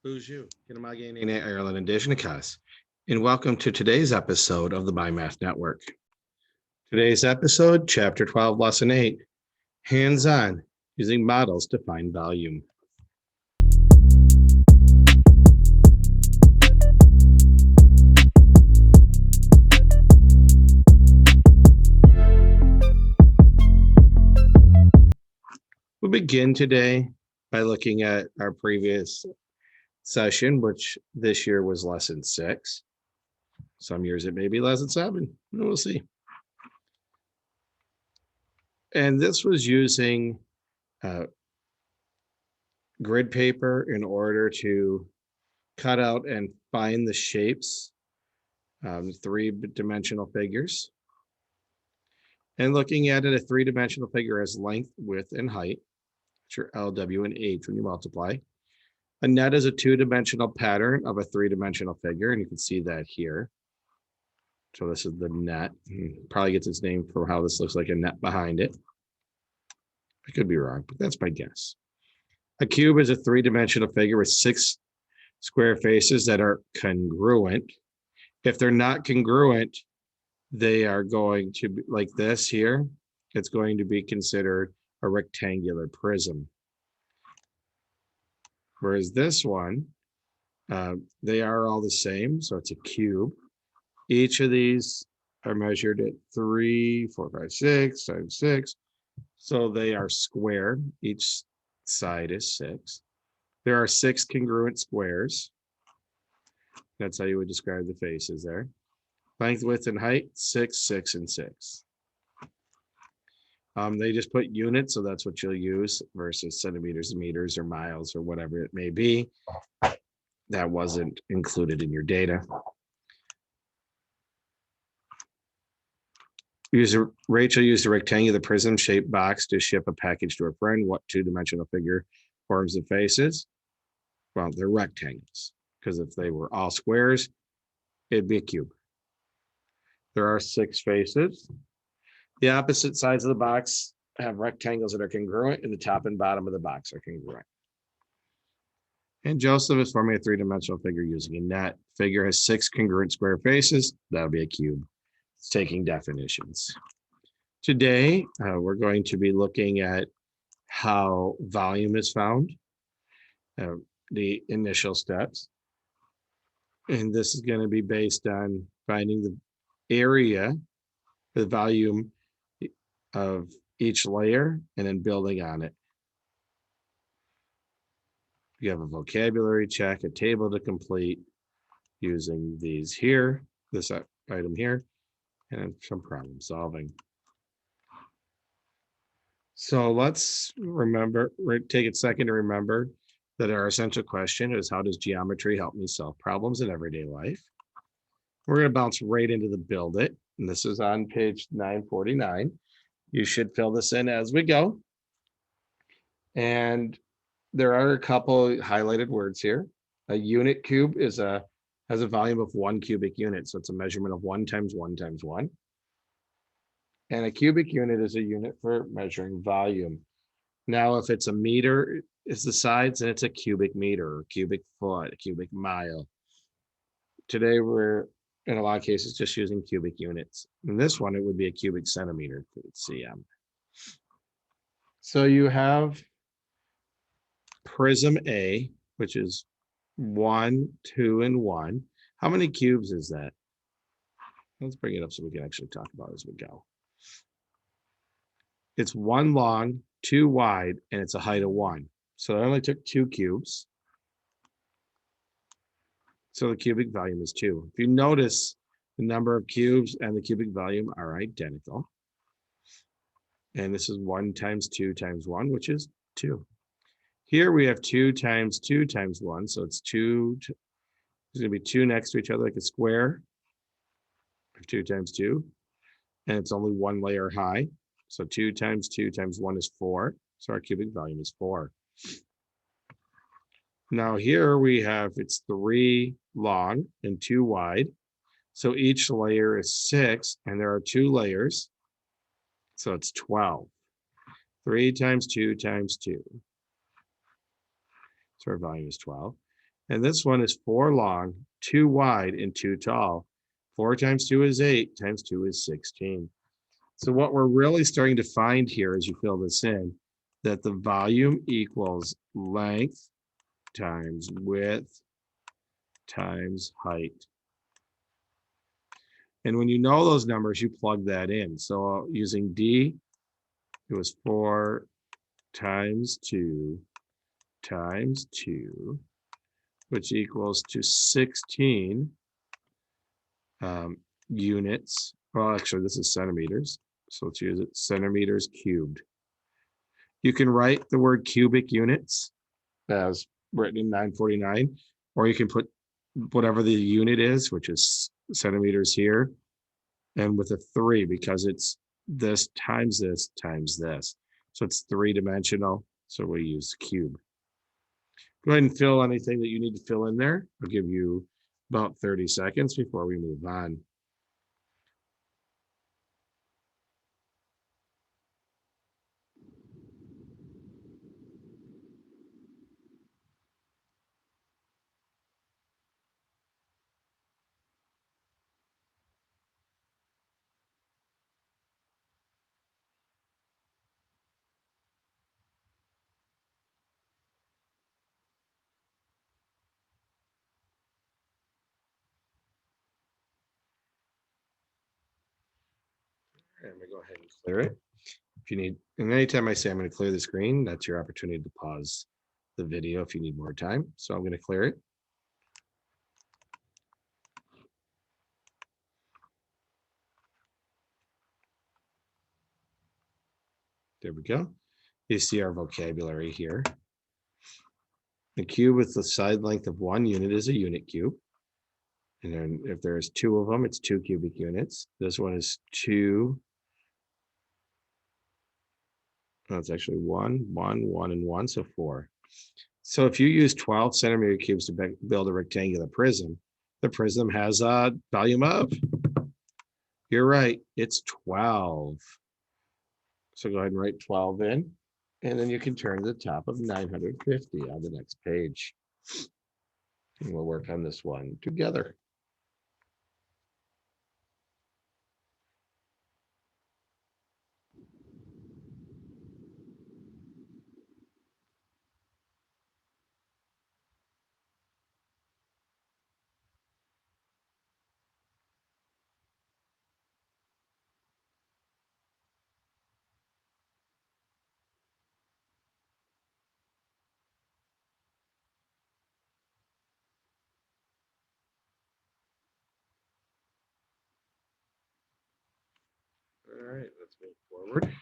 Bonjour, Kinamagane Ireland and Dejnikas, and welcome to today's episode of the MyMath Network. Today's episode, Chapter 12, Lesson 8, Hands-on, using models to find volume. We'll begin today by looking at our previous session, which this year was lesson 6. Some years it may be lesson 7. We'll see. And this was using grid paper in order to cut out and find the shapes, 3-dimensional figures. And looking at it, a 3-dimensional figure has length, width, and height, which are L, W, and H when you multiply. A net is a 2-dimensional pattern of a 3-dimensional figure, and you can see that here. So this is the net. Probably gets its name for how this looks like a net behind it. I could be wrong, but that's my guess. A cube is a 3-dimensional figure with 6 square faces that are congruent. If they're not congruent, they are going to be like this here. It's going to be considered a rectangular prism. Whereas this one, they are all the same, so it's a cube. Each of these are measured at 3, 4, 5, 6 times 6. So they are square. Each side is 6. There are 6 congruent squares. That's how you would describe the faces there. Length, width, and height, 6, 6, and 6. They just put units, so that's what you'll use versus centimeters, meters, or miles, or whatever it may be. That wasn't included in your data. Rachel used a rectangular prism-shaped box to ship a package to her friend. What 2-dimensional figure forms the faces? Well, they're rectangles, because if they were all squares, it'd be a cube. There are 6 faces. The opposite sides of the box have rectangles that are congruent, and the top and bottom of the box are congruent. And Joseph is forming a 3-dimensional figure using a net. Figure has 6 congruent square faces. That'll be a cube. It's taking definitions. Today, we're going to be looking at how volume is found, the initial steps. And this is going to be based on finding the area, the volume of each layer, and then building on it. You have a vocabulary check, a table to complete using these here, this item here, and some problem solving. So let's take a second to remember that our essential question is, how does geometry help me solve problems in everyday life? We're going to bounce right into the build it, and this is on page 949. You should fill this in as we go. And there are a couple highlighted words here. A unit cube has a volume of 1 cubic unit. So it's a measurement of 1 times 1 times 1. And a cubic unit is a unit for measuring volume. Now, if it's a meter, is the sides, and it's a cubic meter, or cubic foot, a cubic mile. Today, we're in a lot of cases just using cubic units. In this one, it would be a cubic centimeter for cm. So you have prism A, which is 1, 2, and 1. How many cubes is that? Let's bring it up so we can actually talk about it as we go. It's 1 long, 2 wide, and it's a height of 1. So I only took 2 cubes. So the cubic volume is 2. If you notice, the number of cubes and the cubic volume are identical. And this is 1 times 2 times 1, which is 2. Here we have 2 times 2 times 1. So it's 2. There's going to be 2 next to each other like a square. 2 times 2. And it's only 1 layer high. So 2 times 2 times 1 is 4. So our cubic volume is 4. Now here we have, it's 3 long and 2 wide. So each layer is 6, and there are 2 layers. So it's 12. 3 times 2 times 2. So our volume is 12. And this one is 4 long, 2 wide, and 2 tall. 4 times 2 is 8, times 2 is 16. So what we're really starting to find here as you fill this in, that the volume equals length times width times height. And when you know those numbers, you plug that in. So using D, it was 4 times 2 times 2, which equals to 16 units. Well, actually, this is centimeters. So let's use it, centimeters cubed. You can write the word cubic units as written in 949, or you can put whatever the unit is, which is centimeters here, and with a 3, because it's this times this times this. So it's 3-dimensional. So we use cube. Go ahead and fill anything that you need to fill in there. I'll give you about 30 seconds before we move on. I'm gonna go ahead and clear it. If you need, and anytime I say I'm going to clear the screen, that's your opportunity to pause the video if you need more time. So I'm going to clear it. There we go. You see our vocabulary here. The cube with the side length of 1 unit is a unit cube. And then if there's 2 of them, it's 2 cubic units. This one is 2. No, it's actually 1, 1, 1, and 1, so 4. So if you use 12 centimeter cubes to build a rectangular prism, the prism has a volume of, you're right, it's 12. So go ahead and write 12 in, and then you can turn to the top of 950 on the next page. And we'll work on this one together. All right, let's move forward.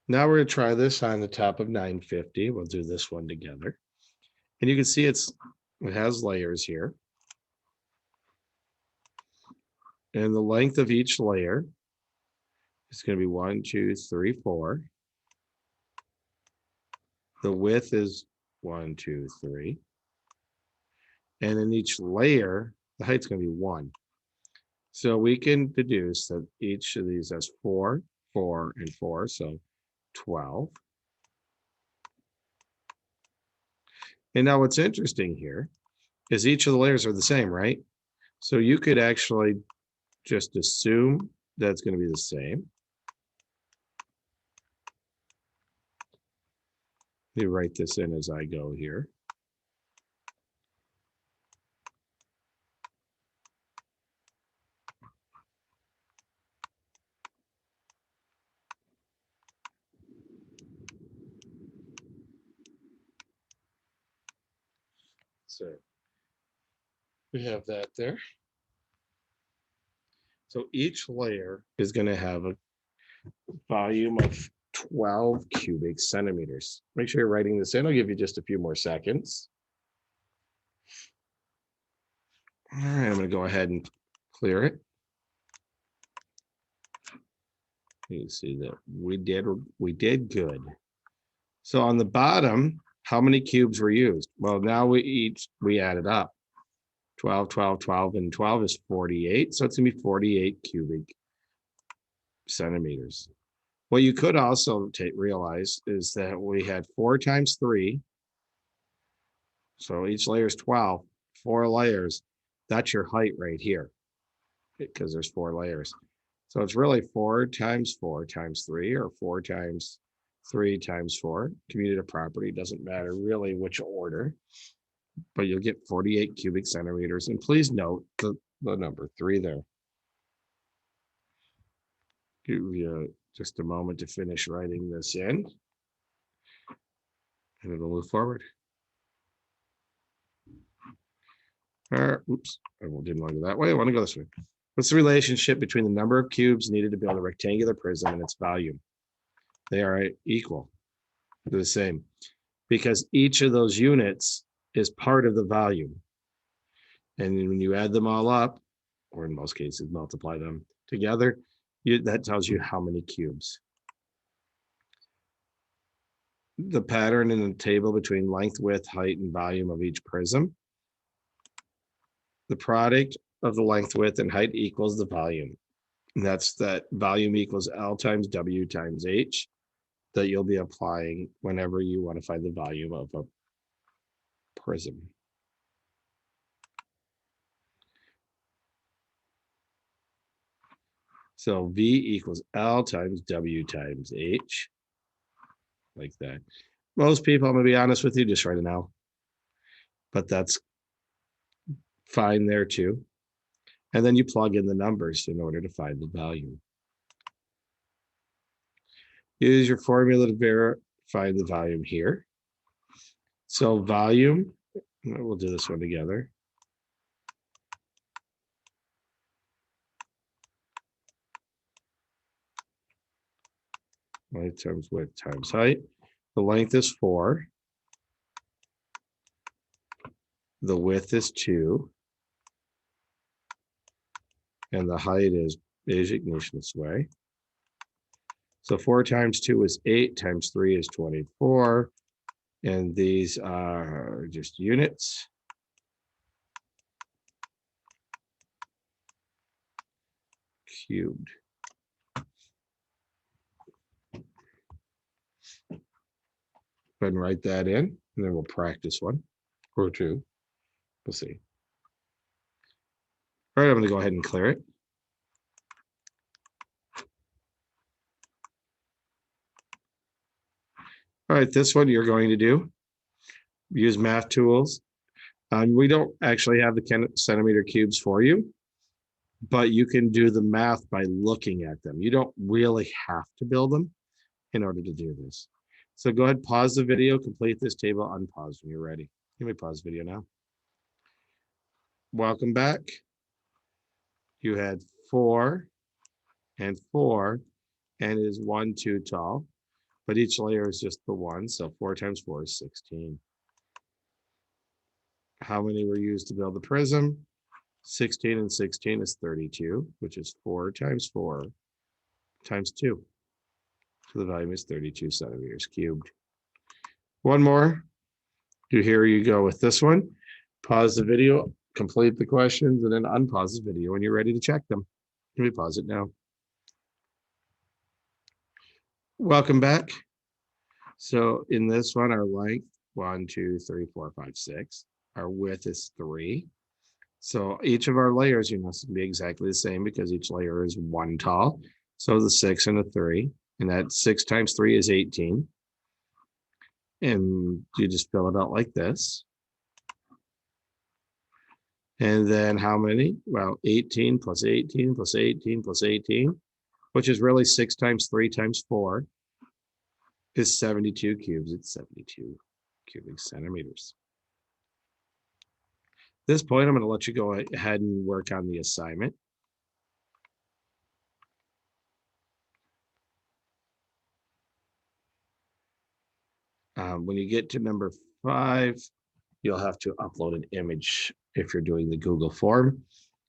Now we're going to try this on the top of 950. We'll do this one together. And you can see it has layers here. And the length of each layer is going to be 1, 2, 3, 4. The width is 1, 2, 3. And in each layer, the height's going to be 1. So we can deduce that each of these has 4, 4, and 4, so 12. And now what's interesting here is each of the layers are the same, right? So you could actually just assume that's going to be the same. Let me write this in as I go here. So we have that there. So each layer is going to have a volume of 12 cubic centimeters. Make sure you're writing this in. I'll give you just a few more seconds. All right, I'm going to go ahead and clear it. You see that we did good. So on the bottom, how many cubes were used? Well, now we added up. 12, 12, 12, and 12 is 48. So it's going to be 48 cubic centimeters. What you could also realize is that we had 4 times 3 So each layer is 12, 4 layers. That's your height right here because there's 4 layers. So it's really 4 times 4 times 3 or 4 times 3 times 4. Commuted property doesn't matter really which order, but you'll get 48 cubic centimeters. And please note the number 3 there. Give you just a moment to finish writing this in, and it'll move forward. Oops, I didn't want to go that way. I want to go this way. What's the relationship between the number of cubes needed to build a rectangular prism and its volume? They are equal. They're the same because each of those units is part of the volume. And when you add them all up, or in most cases, multiply them together, that tells you how many cubes. The pattern in the table between length, width, height, and volume of each prism. The product of the length, width, and height equals the volume. And that's that volume equals L times W times H that you'll be applying whenever you want to find the volume of a prism. So V equals L times W times H, like that. Most people, I'm going to be honest with you, just write an L, but that's fine there too. And then you plug in the numbers in order to find the value. Use your formula to verify the volume here. So volume, we'll do this one together. Length times width times height. The length is 4. The width is 2. And the height is Ignition Sway. So 4 times 2 is 8, times 3 is 24. And these are just units. Cubed. Go ahead and write that in, and then we'll practice one or two. We'll see. All right, I'm going to go ahead and clear it. All right, this one you're going to do, use math tools. We don't actually have the centimeter cubes for you, but you can do the math by looking at them. You don't really have to build them in order to do this. So go ahead, pause the video, complete this table, unpause when you're ready. You may pause the video now. Welcome back. You had 4 and 4, and it is 1, 2 tall, but each layer is just the 1, so 4 times 4 is 16. How many were used to build the prism? 16 and 16 is 32, which is 4 times 4 times 2. So the volume is 32 centimeters cubed. One more. Here you go with this one. Pause the video, complete the questions, and then unpause the video when you're ready to check them. Let me pause it now. Welcome back. So in this one, our length, 1, 2, 3, 4, 5, 6. Our width is 3. So each of our layers, must be exactly the same because each layer is 1 tall. So the 6 and a 3, and that 6 times 3 is 18. And you just fill it out like this. And then how many? Well, 18 plus 18 plus 18 plus 18, which is really 6 times 3 times 4 is 72 cubes. It's 72 cubic centimeters. At this point, I'm going to let you go ahead and work on the assignment. When you get to number 5, you'll have to upload an image if you're doing the Google form.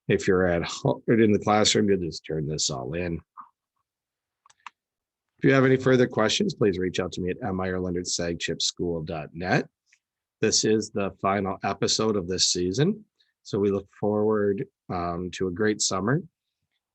If you're at home or in the classroom, you'll just turn this all in. If you have any further questions, please reach out to me at mireland@sagchipschool.net. This is the final episode of this season, so we look forward to a great summer.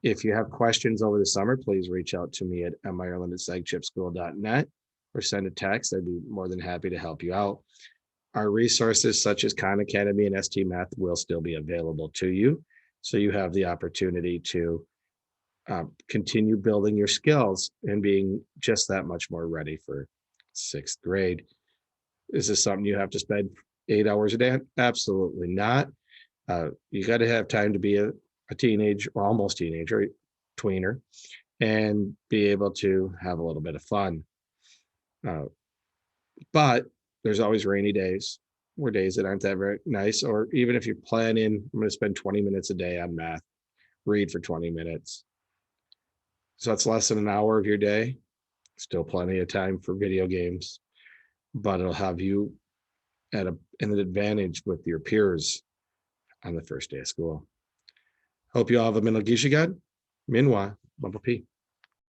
If you have questions over the summer, please reach out to me at mireland@sagchipschool.net or send a text. I'd be more than happy to help you out. our resources such as Khan Academy and ST Math will still be available to you. So you have the opportunity to continue building your skills and being just that much more ready for sixth grade. Is this something you have to spend 8 hours a day on? Absolutely not. You got to have time to be a teenage or almost teenager, tweener, and be able to have a little bit of fun. But there's always rainy days or days that aren't that very nice. Or even if you're planning, I'm going to spend 20 minutes a day on math, read for 20 minutes. So that's less than an hour of your day. Still plenty of time for video games, but it'll have you at an advantage with your peers on the first day of school. Hope you all have a Minal Gishigan. Minwa, Bumblebee.